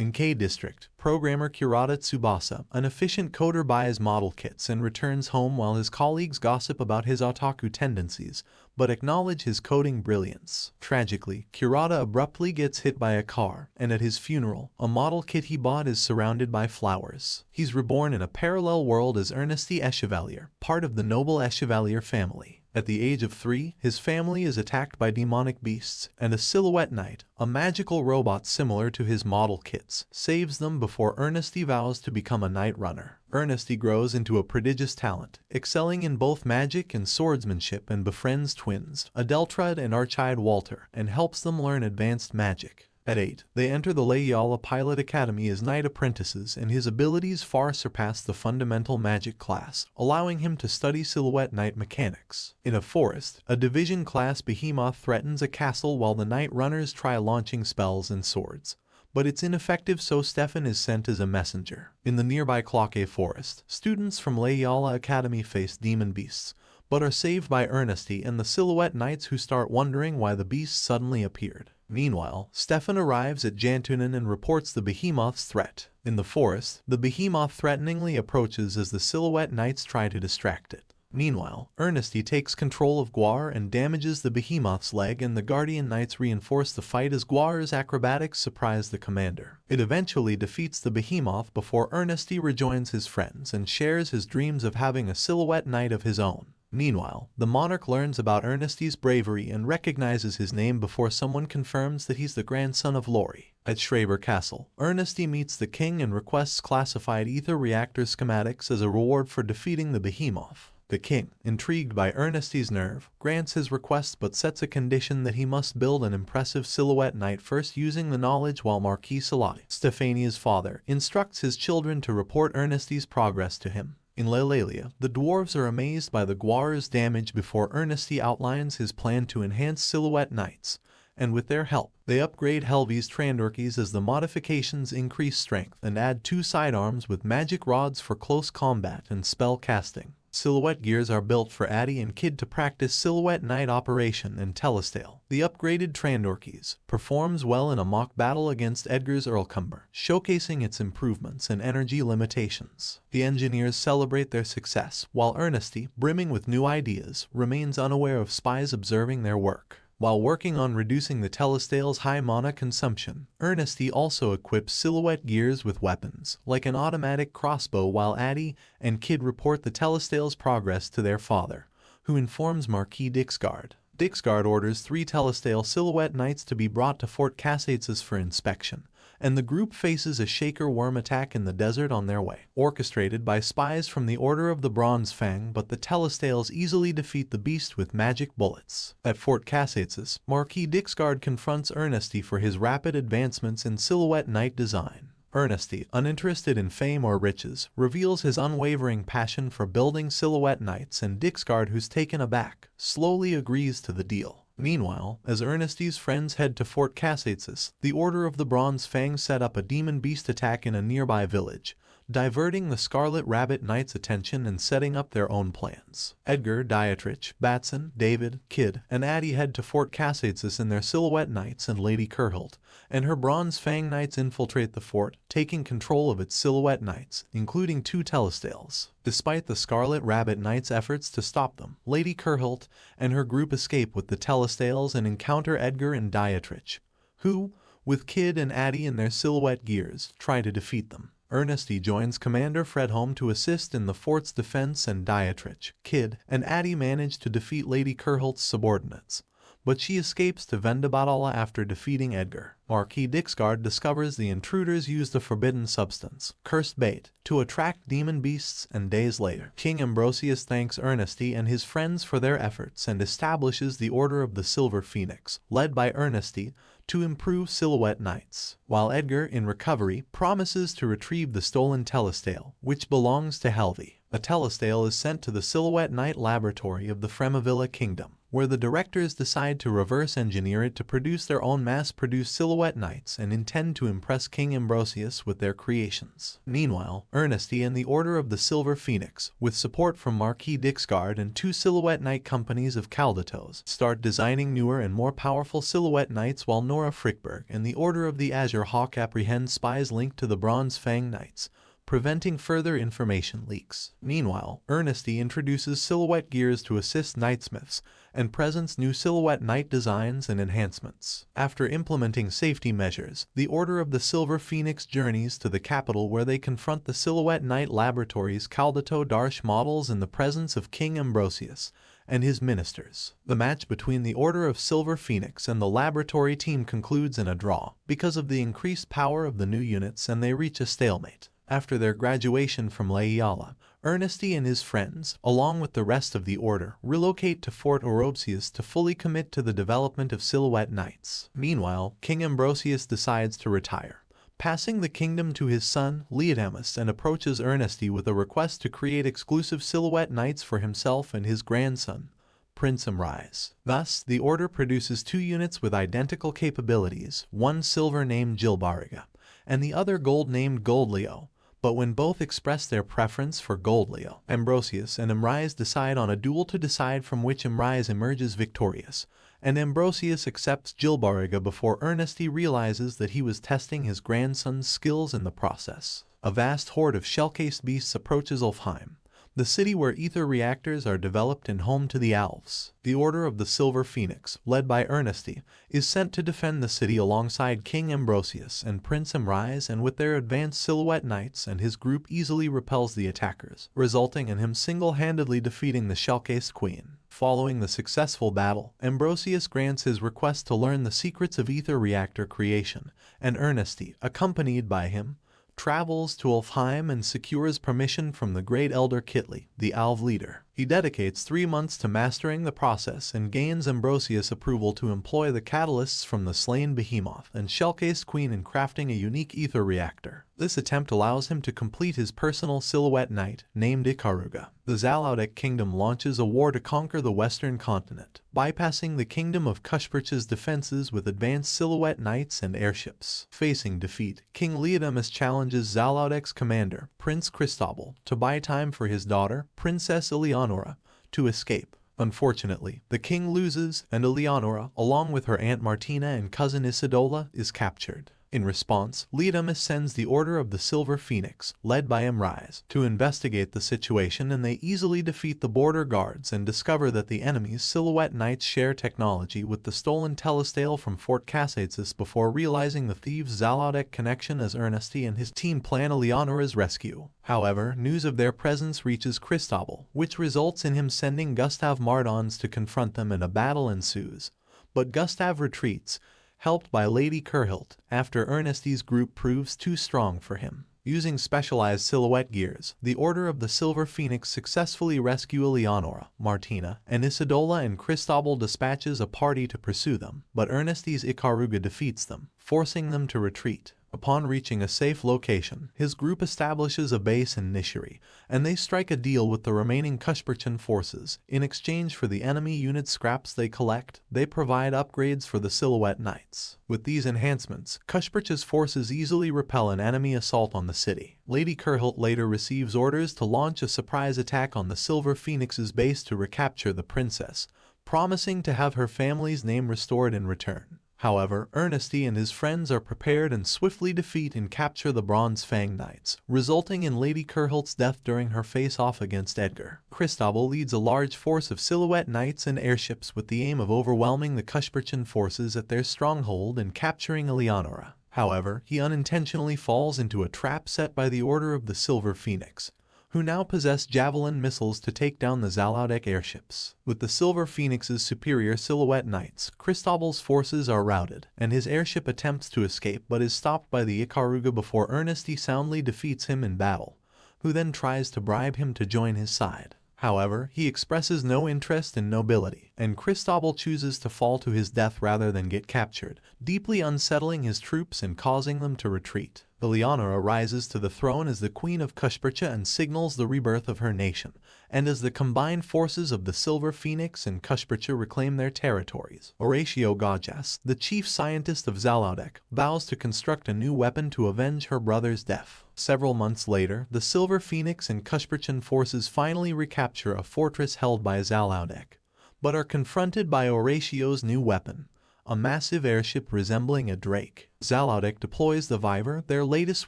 In K District, programmer Kurata Tsubasa, an efficient coder, buys model kits and returns home while his colleagues gossip about his otaku tendencies, but acknowledge his coding brilliance. Tragically, Kurata abruptly gets hit by a car, and at his funeral, a model kit he bought is surrounded by flowers. He's reborn in a parallel world as Ernesty Echevalier, part of the noble Echevalier family. At the age of 3, his family is attacked by demonic beasts, and a silhouette knight, a magical robot similar to his model kits, saves them before Ernesty vows to become a knight runner. Ernesty grows into a prodigious talent, excelling in both magic and swordsmanship, and befriends twins, Adeltrud and Archide Walter, and helps them learn advanced magic. At 8, they enter the Layala Pilot Academy as knight apprentices, and his abilities far surpass the fundamental magic class, allowing him to study silhouette knight mechanics. In a forest, a division-class behemoth threatens a castle while the knight runners try launching spells and swords, but it's ineffective, so Stefan is sent as a messenger. In the nearby Cloque forest, students from Layala Academy face demon beasts, but are saved by Ernesty and the silhouette knights, who start wondering why the beasts suddenly appeared. Meanwhile, Stefan arrives at Jantunen and reports the behemoth's threat. In the forest, the behemoth threateningly approaches as the silhouette knights try to distract it. Meanwhile, Ernesty takes control of Guar and damages the behemoth's leg, and the Guardian Knights reinforce the fight as Guar's acrobatics surprise the commander. It eventually defeats the behemoth before Ernesty rejoins his friends and shares his dreams of having a silhouette knight of his own. Meanwhile, the monarch learns about Ernesty's bravery and recognizes his name before someone confirms that he's the grandson of Lori. At Schreiber Castle, Ernesty meets the king and requests classified ether reactor schematics as a reward for defeating the behemoth. The king, intrigued by Ernesty's nerve, grants his request but sets a condition that he must build an impressive silhouette knight first using the knowledge, while Marquis Salati, Stefania's father, instructs his children to report Ernesty's progress to him. In Lelalia, the dwarves are amazed by the Guar's damage before Ernesty outlines his plan to enhance silhouette knights, and with their help, they upgrade Helvi's Trandorkies as the modifications increase strength and add 2 sidearms with magic rods for close combat and spell casting. Silhouette gears are built for Addie and Kid to practice silhouette knight operation, and Telestale, the upgraded Trandorkies, performs well in a mock battle against Edgar's Earlcumber, showcasing its improvements and energy limitations. The engineers celebrate their success, while Ernesty, brimming with new ideas, remains unaware of spies observing their work. While working on reducing the Telestale's high mana consumption, Ernesty also equips silhouette gears with weapons, like an automatic crossbow, while Addie and Kid report the Telestale's progress to their father, who informs Marquis Dixgard. Dixgard orders 3 Telestale silhouette knights to be brought to Fort Cassates for inspection, and the group faces a shaker worm attack in the desert on their way, orchestrated by spies from the Order of the Bronze Fang, but the Telestales easily defeat the beast with magic bullets. At Fort Cassates, Marquis Dixgard confronts Ernesty for his rapid advancements in silhouette knight design. Ernesty, uninterested in fame or riches, reveals his unwavering passion for building silhouette knights, and Dixgard, who's taken aback, slowly agrees to the deal. Meanwhile, as Ernesty's friends head to Fort Cassates, the Order of the Bronze Fang set up a demon beast attack in a nearby village, diverting the Scarlet Rabbit Knights' attention and setting up their own plans. Edgar, Dietrich, Batson, David, Kid, and Addie head to Fort Cassates in their silhouette knights, and Lady Kurhild and her Bronze Fang Knights infiltrate the fort, taking control of its silhouette knights, including 2 Telestales. Despite the Scarlet Rabbit Knights' efforts to stop them, Lady Kurhild and her group escape with the Telestales and encounter Edgar and Dietrich, who, with Kid and Addie in their silhouette gears, try to defeat them. Ernesty joins Commander Fredholm to assist in the fort's defense, and Dietrich, Kid, and Addie manage to defeat Lady Kurhild's subordinates, but she escapes to Vendabadala after defeating Edgar. Marquis Dixgard discovers the intruders used a forbidden substance, cursed bait, to attract demon beasts, and days later, King Ambrosius thanks Ernesty and his friends for their efforts and establishes the Order of the Silver Phoenix, led by Ernesty, to improve silhouette knights, while Edgar, in recovery, promises to retrieve the stolen Telestale, which belongs to Helvi. A Telestale is sent to the Silhouette Knight Laboratory of the Fremavilla Kingdom. where the directors decide to reverse engineer it to produce their own mass-produced silhouette knights and intend to impress King Ambrosius with their creations. Meanwhile, Ernesty and the Order of the Silver Phoenix, with support from Marquis Dixgard and 2 silhouette knight companies of Caldatos, start designing newer and more powerful silhouette knights, while Nora Frickberg and the Order of the Azure Hawk apprehend spies linked to the Bronze Fang Knights, preventing further information leaks. Meanwhile, Ernesty introduces silhouette gears to assist knightsmiths and presents new silhouette knight designs and enhancements. After implementing safety measures, the Order of the Silver Phoenix journeys to the capital, where they confront the Silhouette Knight Laboratories Caldato Darsh models in the presence of King Ambrosius and his ministers. The match between the Order of Silver Phoenix and the laboratory team concludes in a draw because of the increased power of the new units, and they reach a stalemate. After their graduation from Laiyala, Ernesty and his friends, along with the rest of the Order, relocate to Fort Oropsius to fully commit to the development of silhouette knights. Meanwhile, King Ambrosius decides to retire, passing the kingdom to his son, Leodamus, and approaches Ernesty with a request to create exclusive silhouette knights for himself and his grandson, Prince Amrise. Thus, the Order produces 2 units with identical capabilities, one silver named Gilbariga, and the other gold named Goldleo. But when both express their preference for Goldleo, Ambrosius and Amrise decide on a duel to decide from which Amrise emerges victorious, and Ambrosius accepts Gilbariga before Ernesty realizes that he was testing his grandson's skills in the process. A vast horde of shell-cased beasts approaches Ulfheim, the city where ether reactors are developed and home to the elves. The Order of the Silver Phoenix, led by Ernesty, is sent to defend the city alongside King Ambrosius and Prince Amrise, and with their advanced silhouette knights, and his group easily repels the attackers, resulting in him single-handedly defeating the shell-cased queen. Following the successful battle, Ambrosius grants his request to learn the secrets of ether reactor creation, and Ernesty, accompanied by him, travels to Ulfheim and secures permission from the Great Elder Kitli, the Alv leader. He dedicates 3 months to mastering the process and gains Ambrosius' approval to employ the catalysts from the slain behemoth and shell-cased queen in crafting a unique ether reactor. This attempt allows him to complete his personal silhouette knight, named Ikaruga. The Zalaudek kingdom launches a war to conquer the western continent, bypassing the kingdom of Kushperch's defenses with advanced silhouette knights and airships. Facing defeat, King Leodamus challenges Zalaudek's commander, Prince Cristobal, to buy time for his daughter, Princess Eleonora, to escape. Unfortunately, the king loses, and Eleonora, along with her aunt Martina and cousin Isidola, is captured. In response, Leodamus sends the Order of the Silver Phoenix, led by Amrise, to investigate the situation, and they easily defeat the border guards and discover that the enemy's silhouette knights share technology with the stolen telestale from Fort Cassaetsis before realizing the thieves' Zalaudek connection as Ernesty and his team plan Eleonora's rescue. However, news of their presence reaches Cristobal, which results in him sending Gustav Mardons to confront them, and a battle ensues. But Gustav retreats, helped by Lady Kurhilt, after Ernesty's group proves too strong for him. Using specialized silhouette gears, the Order of the Silver Phoenix successfully rescue Eleonora, Martina, and Isidola, and Cristobal dispatches a party to pursue them, but Ernesty's Ikaruga defeats them, forcing them to retreat. Upon reaching a safe location, his group establishes a base in Nishiri, and they strike a deal with the remaining Kushperchan forces. In exchange for the enemy unit scraps they collect, they provide upgrades for the Silhouette Knights. With these enhancements, Kushpercha's forces easily repel an enemy assault on the city. Lady Kurhilt later receives orders to launch a surprise attack on the Silver Phoenix's base to recapture the princess, promising to have her family's name restored in return. However, Ernesty and his friends are prepared and swiftly defeat and capture the Bronze Fang Knights, resulting in Lady Kurhilt's death during her face-off against Edgar. Cristobal leads a large force of Silhouette Knights and airships with the aim of overwhelming the Kushperchan forces at their stronghold and capturing Eleonora. However, he unintentionally falls into a trap set by the Order of the Silver Phoenix, who now possess javelin missiles to take down the Zalaudek airships. With the Silver Phoenix's superior Silhouette Knights, Cristobal's forces are routed, and his airship attempts to escape but is stopped by the Ikaruga before Ernesty soundly defeats him in battle, who then tries to bribe him to join his side. However, he expresses no interest in nobility, and Cristobal chooses to fall to his death rather than get captured, deeply unsettling his troops and causing them to retreat. Eleonora rises to the throne as the Queen of Cushpercha and signals the rebirth of her nation, and as the combined forces of the Silver Phoenix and Cushpercha reclaim their territories, Horatio Gajas, the chief scientist of Zalaudek, vows to construct a new weapon to avenge her brother's death. Several months later, the Silver Phoenix and Cushperchan forces finally recapture a fortress held by Zalaudek, but are confronted by Horatio's new weapon, a massive airship resembling a drake. Zalaudek deploys the Viver, their latest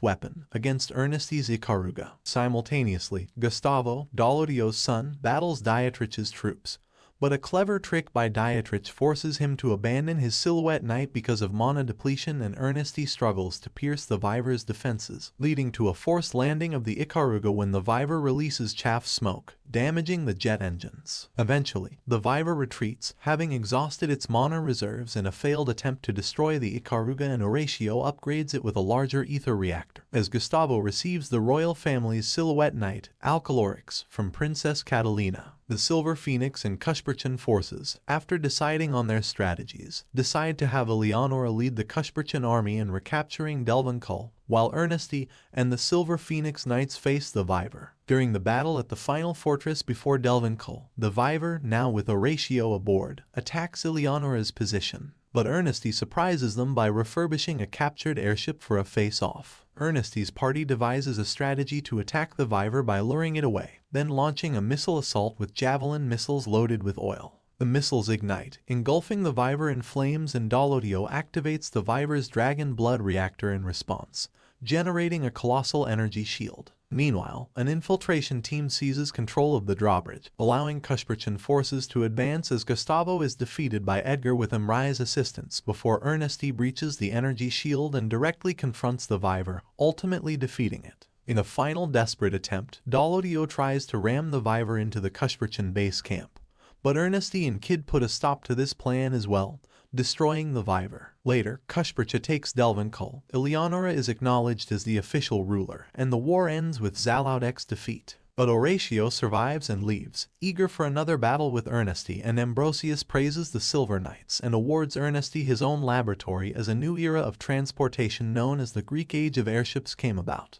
weapon, against Ernestie's Ikaruga. Simultaneously, Gustavo, Dalodio's son, battles Dietrich's troops, but a clever trick by Dietrich forces him to abandon his Silhouette Knight because of mana depletion, and Ernestie struggles to pierce the Viver's defenses, leading to a forced landing of the Ikaruga when the Viver releases chaff smoke, damaging the jet engines. Eventually, the Viver retreats, having exhausted its mana reserves in a failed attempt to destroy the Ikaruga, and Horatio upgrades it with a larger ether reactor. As Gustavo receives the royal family's Silhouette Knight, Alcalorix, from Princess Catalina, the Silver Phoenix and Cushperchan forces, after deciding on their strategies, decide to have Eleonora lead the Cushperchan army in recapturing Delvincull, while Ernestie and the Silver Phoenix Knights face the Viver. During the battle at the final fortress before Delvincull, the Viver, now with Horatio aboard, attacks Eleonora's position, but Ernestie surprises them by refurbishing a captured airship for a face-off. Ernestie's party devises a strategy to attack the Viver by luring it away, then launching a missile assault with javelin missiles loaded with oil. The missiles ignite, engulfing the Viver in flames, and Dalodio activates the Viver's Dragon Blood reactor in response, generating a colossal energy shield. Meanwhile, an infiltration team seizes control of the drawbridge, allowing Cushperchan forces to advance as Gustavo is defeated by Edgar with Emrai's assistance before Ernestie breaches the energy shield and directly confronts the Viver, ultimately defeating it. In a final desperate attempt, Dalodio tries to ram the Viver into the Cushperchan base camp, but Ernestie and Kid put a stop to this plan as well, destroying the Viver. Later, Cushpercha takes Delvincull, Eleonora is acknowledged as the official ruler, and the war ends with Zalaudek's defeat. But Horatio survives and leaves, eager for another battle with Ernestie, and Ambrosius praises the Silver Knights and awards Ernestie his own laboratory as a new era of transportation known as the Greek Age of airships came about.